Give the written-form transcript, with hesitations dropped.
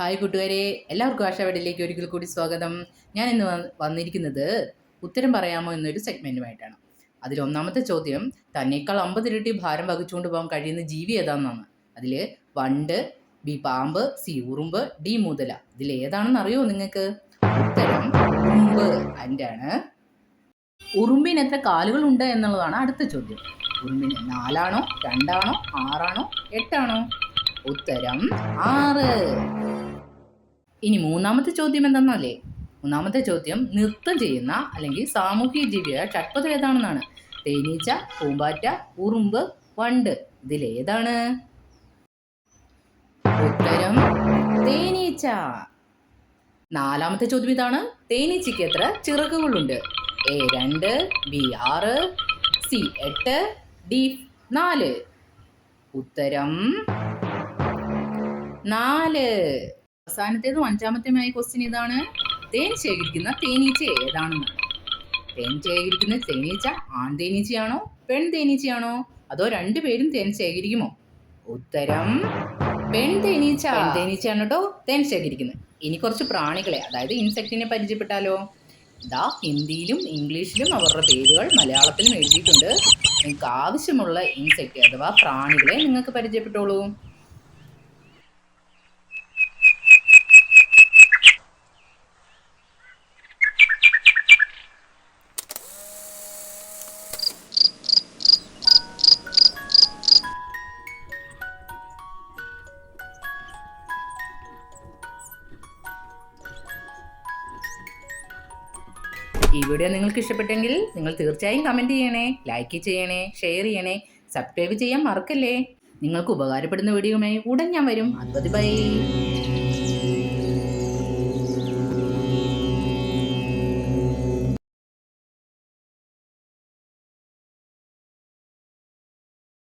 Hi കൂട്ടുകാരെ, എല്ലാവർക്കും ആശാവടിയിലേക്ക് ഒരിക്കൽ കൂടി സ്വാഗതം. ഞാൻ ഇന്ന് വന്നിരിക്കുന്നത് ഉത്തരം പറയാമോ എന്നൊരു സെഗ്മെൻറ്റുമായിട്ടാണ്. അതിൽ ഒന്നാമത്തെ ചോദ്യം, തന്നേക്കാൾ 50 ഇരട്ടി ഭാരം വഹിച്ചുകൊണ്ട് പോകാൻ കഴിയുന്ന ജീവി ഏതാണെന്നാണ്. അതിൽ വണ്ട്, ബി പാമ്പ്, സി ഉറുമ്പ്, ഡി മുതല. ഇതിൽ ഏതാണെന്ന് അറിയോ നിങ്ങൾക്ക്? ഉത്തരം ഉറുമ്പ് ആണ്. ഉറുമ്പിന് എത്ര കാലുകളുണ്ട് എന്നുള്ളതാണ് അടുത്ത ചോദ്യം. ഉറുമ്പിന് 4 ആണോ, 2 ആണോ, 6 ആണോ, 8 ആണോ? ഉത്തരം 6. ഇനി മൂന്നാമത്തെ ചോദ്യം എന്തെന്നല്ലേ? മൂന്നാമത്തെ ചോദ്യം, നൃത്തം ചെയ്യുന്ന അല്ലെങ്കിൽ സാമൂഹിക ജീവിയായ ഷഡ്പദം ഏതാണെന്നാണ്. തേനീച്ച, പൂമ്പാറ്റ, ഉറുമ്പ്, വണ്ട്. ഇതിലേതാണ്? ഉത്തരം തേനീച്ച. നാലാമത്തെ ചോദ്യം ഇതാണ്, തേനീച്ചയ്ക്ക് എത്ര ചിറകുകളുണ്ട്? A 2, B 6, C 8, D 4. ഉത്തരം 4. അവസാനത്തേതും അഞ്ചാമത്തേതുമായ ക്വസ്റ്റ്യൻ ഇതാണ്, തേൻ ശേഖരിക്കുന്ന തേനീച്ച ഏതാണെന്നാണ്. തേൻ ശേഖരിക്കുന്ന തേനീച്ച ആൺ തേനീച്ചയാണോ, പെൺ തേനീച്ചയാണോ, അതോ രണ്ടുപേരും തേൻ ശേഖരിക്കുമോ? ഉത്തരം പെൺ തേനീച്ച. പെൺ തേനീച്ചയാണ് കേട്ടോ തേൻ ശേഖരിക്കുന്നത്. ഇനി കുറച്ച് പ്രാണികളെ, അതായത് ഇൻസെക്റ്റിനെ പരിചയപ്പെട്ടാലോ? ഇതാ ഹിന്ദിയിലും ഇംഗ്ലീഷിലും അവരുടെ പേരുകൾ മലയാളത്തിലും എഴുതിയിട്ടുണ്ട്. നിങ്ങൾക്ക് ആവശ്യമുള്ള ഇൻസെക്റ്റ് അഥവാ പ്രാണികളെ നിങ്ങൾക്ക് പരിചയപ്പെട്ടോളൂ. ഈ വീഡിയോ നിങ്ങൾക്ക് ഇഷ്ടപ്പെട്ടെങ്കിൽ നിങ്ങൾ തീർച്ചയായും കമൻറ്റ് ചെയ്യണേ, ലൈക്ക് ചെയ്യണേ, ഷെയർ ചെയ്യണേ, സബ്സ്ക്രൈബ് ചെയ്യാൻ മറക്കല്ലേ. നിങ്ങൾക്ക് ഉപകാരപ്പെടുന്ന വീഡിയോയുമായി ഉടൻ ഞാൻ വരും. അത് ബൈ.